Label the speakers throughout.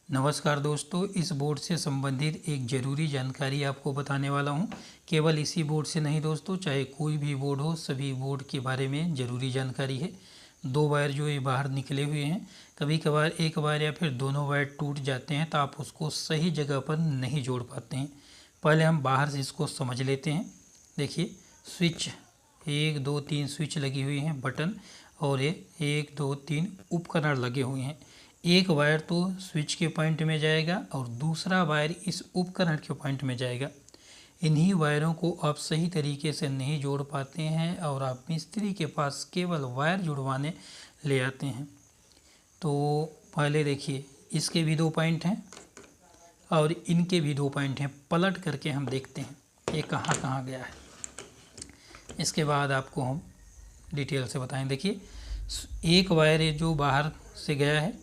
Speaker 1: नमस्कार दोस्तों, इस बोर्ड से संबंधित एक ज़रूरी जानकारी आपको बताने वाला हूं। केवल इसी बोर्ड से नहीं दोस्तों, चाहे कोई भी बोर्ड हो, सभी बोर्ड के बारे में ज़रूरी जानकारी है। दो वायर जो ये बाहर निकले हुए हैं, कभी कभार एक वायर या फिर दोनों वायर टूट जाते हैं तो आप उसको सही जगह पर नहीं जोड़ पाते हैं। पहले हम बाहर से इसको समझ लेते हैं। देखिए, स्विच 1 2 3 स्विच लगी हुई हैं, बटन, और ये 1 2 3 उपकरण लगे हुए हैं। एक वायर तो स्विच के पॉइंट में जाएगा और दूसरा वायर इस उपकरण के पॉइंट में जाएगा। इन्हीं वायरों को आप सही तरीके से नहीं जोड़ पाते हैं और आप मिस्त्री के पास केवल वायर जुड़वाने ले आते हैं। तो पहले देखिए, इसके भी 2 पॉइंट हैं और इनके भी 2 पॉइंट हैं। पलट करके हम देखते हैं ये कहाँ कहाँ गया है। इसके बाद आपको हम डिटेल से बताएं। देखिए, एक वायर है जो बाहर से गया है,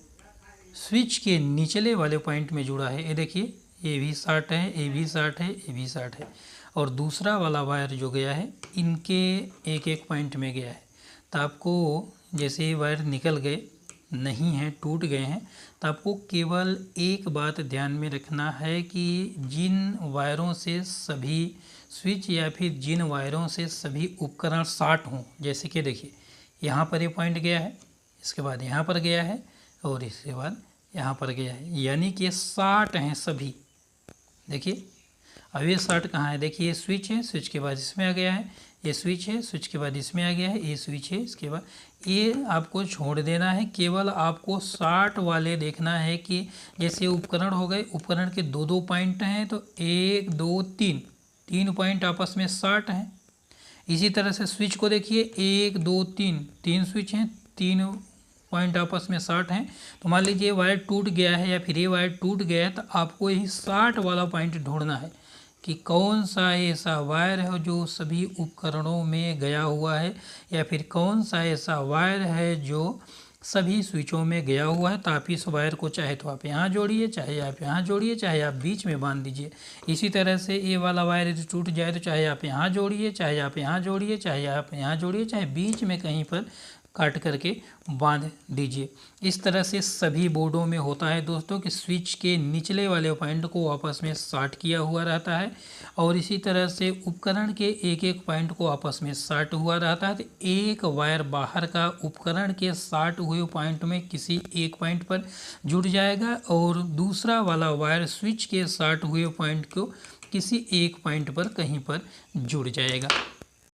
Speaker 1: स्विच के निचले वाले पॉइंट में जुड़ा है। ये देखिए, ये भी शॉर्ट है, ये भी शॉर्ट है, ये भी शॉर्ट है। और दूसरा वाला वायर जो गया है, इनके एक एक पॉइंट में गया है। तो आपको जैसे ये वायर निकल गए नहीं हैं, टूट गए हैं, तो आपको केवल एक बात ध्यान में रखना है कि जिन वायरों से सभी स्विच या फिर जिन वायरों से सभी उपकरण शॉर्ट हों, जैसे कि देखिए यहाँ पर ये पॉइंट गया है, इसके बाद यहाँ पर गया है और इसके बाद यहाँ पर गया है, यानी कि शॉर्ट हैं सभी। देखिए, अब ये शॉर्ट कहाँ है? देखिए, ये स्विच है, स्विच के बाद इसमें आ गया है, ये स्विच है, स्विच के बाद इसमें आ गया है, ये स्विच है, इसके बाद ये आपको छोड़ देना है। केवल आपको शॉर्ट वाले देखना है कि जैसे उपकरण हो गए, उपकरण के 2 पॉइंट हैं तो 1 2 3 पॉइंट आपस में शॉर्ट हैं। इसी तरह से स्विच को देखिए, 1 2 3 स्विच हैं, 3 पॉइंट आपस में शॉर्ट हैं। तो मान लीजिए वायर टूट गया है या फिर ये वायर टूट गया है, तो आपको यही शॉर्ट वाला पॉइंट ढूंढना है कि कौन सा ऐसा वायर है जो सभी उपकरणों में गया हुआ है, या फिर कौन सा ऐसा वायर है जो सभी स्विचों में गया हुआ है। तो आप इस वायर को चाहे तो आप यहाँ जोड़िए, चाहे आप यहाँ जोड़िए, चाहे आप बीच में बांध दीजिए। इसी तरह से ये वाला वायर यदि टूट जाए तो चाहे आप यहाँ जोड़िए, चाहे आप यहाँ जोड़िए, चाहे आप यहाँ जोड़िए, चाहे बीच में कहीं पर काट करके बांध दीजिए। इस तरह से सभी बोर्डों में होता है दोस्तों कि स्विच के निचले वाले पॉइंट को आपस में शॉर्ट किया हुआ रहता है और इसी तरह से उपकरण के एक एक पॉइंट को आपस में शॉर्ट हुआ रहता है। तो एक वायर बाहर का उपकरण के शॉर्ट हुए पॉइंट में किसी एक पॉइंट पर जुड़ जाएगा और दूसरा वाला वायर स्विच के शॉर्ट हुए पॉइंट को किसी एक पॉइंट पर कहीं पर जुड़ जाएगा।